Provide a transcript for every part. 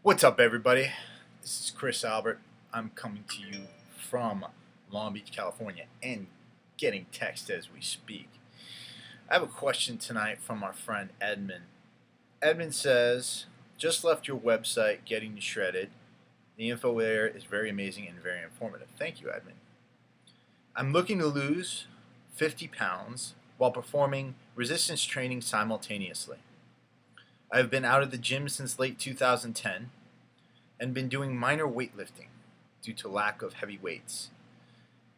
What's up, everybody? This is Chris Albert. I'm coming to you from Long Beach, California, and getting text as we speak. I have a question tonight from our friend Edmund. Edmund says, just left your website, Getting Shredded. The info there is very amazing and very informative. Thank you, Edmund. I'm looking to lose 50 pounds while performing resistance training simultaneously. I have been out of the gym since late 2010 and been doing minor weightlifting due to lack of heavy weights,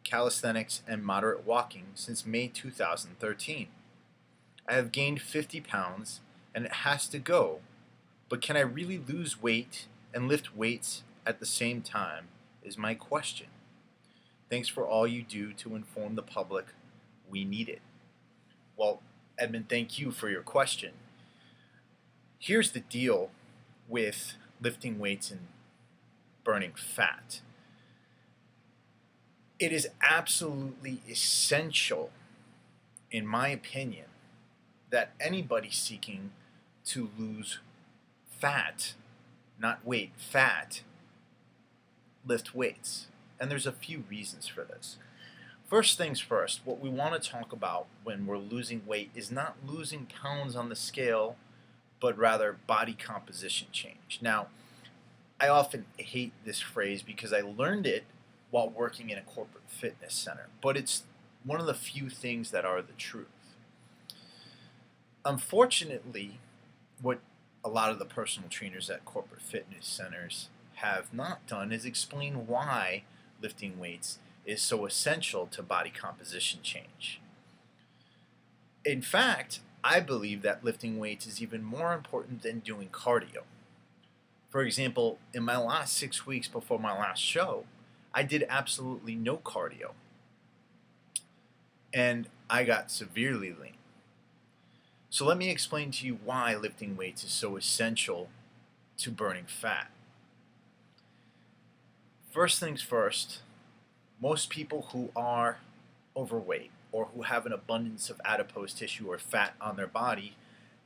calisthenics, and moderate walking since May 2013. I have gained 50 pounds and it has to go, but can I really lose weight and lift weights at the same time is my question. Thanks for all you do to inform the public. We need it. Well, Edmund, thank you for your question. Here's the deal with lifting weights and burning fat. It is absolutely essential, in my opinion, that anybody seeking to lose fat, not weight, fat, lift weights. And there's a few reasons for this. First things first, what we want to talk about when we're losing weight is not losing pounds on the scale, but rather body composition change. Now, I often hate this phrase because I learned it while working in a corporate fitness center, but it's one of the few things that are the truth. Unfortunately, what a lot of the personal trainers at corporate fitness centers have not done is explain why lifting weights is so essential to body composition change. In fact, I believe that lifting weights is even more important than doing cardio. For example, in my last 6 weeks before my last show, I did absolutely no cardio. And I got severely lean. So let me explain to you why lifting weights is so essential to burning fat. First things first, most people who are overweight or who have an abundance of adipose tissue or fat on their body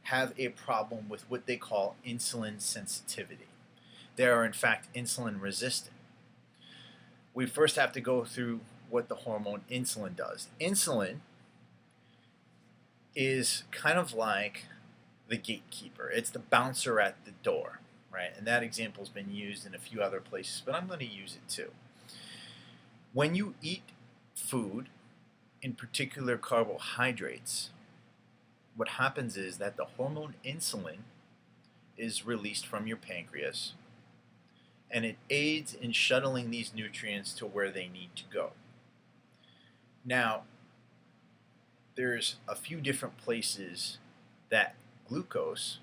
have a problem with what they call insulin sensitivity. They are in fact insulin resistant. We first have to go through what the hormone insulin does. Insulin is kind of like the gatekeeper. It's the bouncer at the door, right? And that example has been used in a few other places, but I'm going to use it too. When you eat food, in particular carbohydrates, what happens is that the hormone insulin is released from your pancreas and it aids in shuttling these nutrients to where they need to go. Now, there's a few different places that glucose,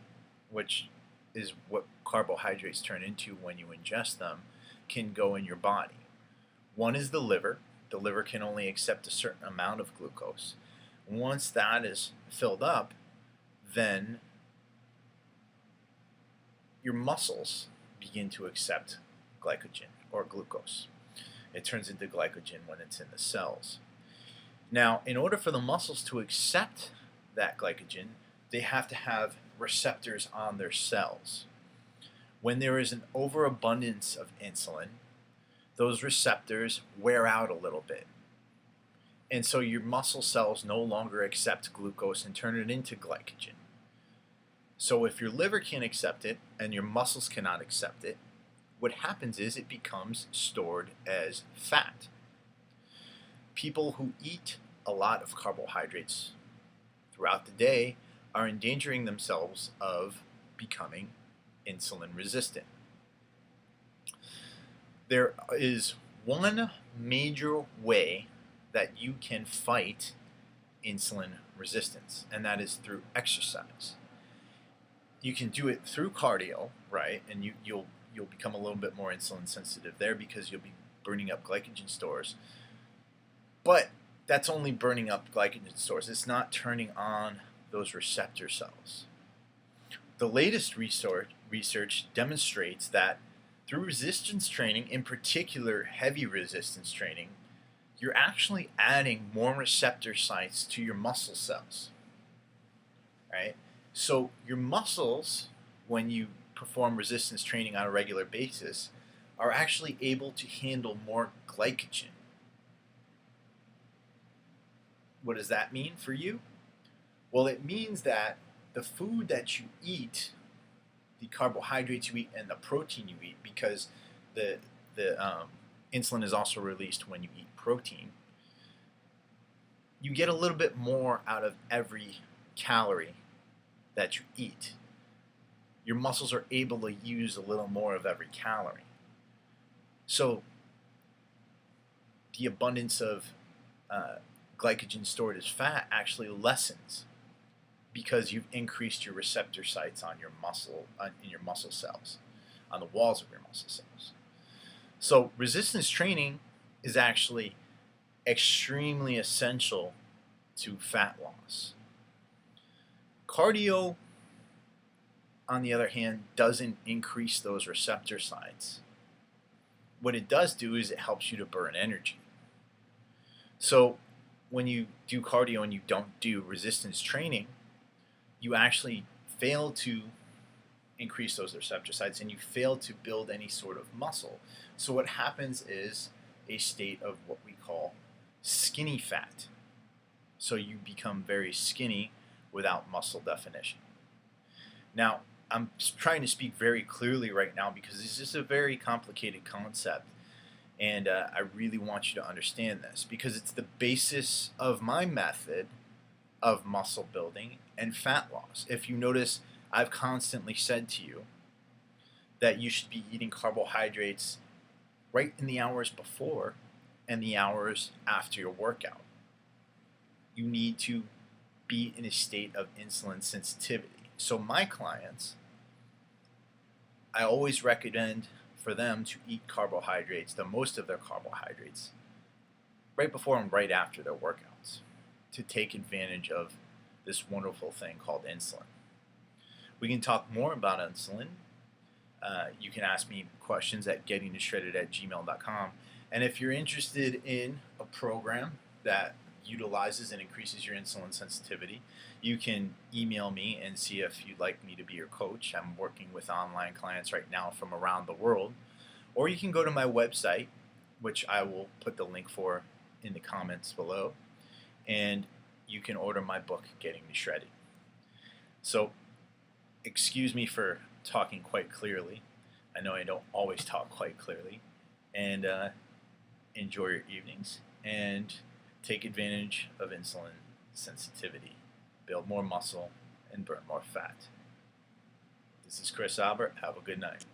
which is what carbohydrates turn into when you ingest them, can go in your body. One is the liver. The liver can only accept a certain amount of glucose. Once that is filled up, then your muscles begin to accept glycogen or glucose. It turns into glycogen when it's in the cells. Now, in order for the muscles to accept that glycogen, they have to have receptors on their cells. When there is an overabundance of insulin, those receptors wear out a little bit. And so your muscle cells no longer accept glucose and turn it into glycogen. So if your liver can't accept it and your muscles cannot accept it, what happens is it becomes stored as fat. People who eat a lot of carbohydrates throughout the day are endangering themselves of becoming insulin resistant. There is one major way that you can fight insulin resistance, and that is through exercise. You can do it through cardio, right? And you'll become a little bit more insulin sensitive there because you'll be burning up glycogen stores. But that's only burning up glycogen stores. It's not turning on those receptor cells. The latest research demonstrates that through resistance training, in particular heavy resistance training, you're actually adding more receptor sites to your muscle cells, right? So your muscles, when you perform resistance training on a regular basis are actually able to handle more glycogen. What does that mean for you? Well, it means that the food that you eat, the carbohydrates you eat, and the protein you eat, because the insulin is also released when you eat protein, you get a little bit more out of every calorie that you eat. Your muscles are able to use a little more of every calorie. So the abundance of glycogen stored as fat actually lessens because you've increased your receptor sites on your muscle, in your muscle cells, on the walls of your muscle cells. So resistance training is actually extremely essential to fat loss. Cardio, on the other hand, doesn't increase those receptor sites. What it does do is it helps you to burn energy. So when you do cardio and you don't do resistance training, you actually fail to increase those receptor sites and you fail to build any sort of muscle. So what happens is a state of what we call skinny fat. So you become very skinny without muscle definition. Now, I'm trying to speak very clearly right now because this is a very complicated concept, and I really want you to understand this because it's the basis of my method of muscle building and fat loss. If you notice, I've constantly said to you that you should be eating carbohydrates right in the hours before and the hours after your workout. You need to be in a state of insulin sensitivity. So my clients, I always recommend for them to eat carbohydrates, the most of their carbohydrates, right before and right after their workouts to take advantage of this wonderful thing called insulin. We can talk more about insulin. You can ask me questions at gettingitshredded@gmail.com. And if you're interested in a program that utilizes and increases your insulin sensitivity, you can email me and see if you'd like me to be your coach. I'm working with online clients right now from around the world. Or you can go to my website, which I will put the link for in the comments below, and you can order my book, Getting Shredded. So, excuse me for talking quite clearly. I know I don't always talk quite clearly. And enjoy your evenings and take advantage of insulin sensitivity. Build more muscle and burn more fat. This is Chris Albert. Have a good night.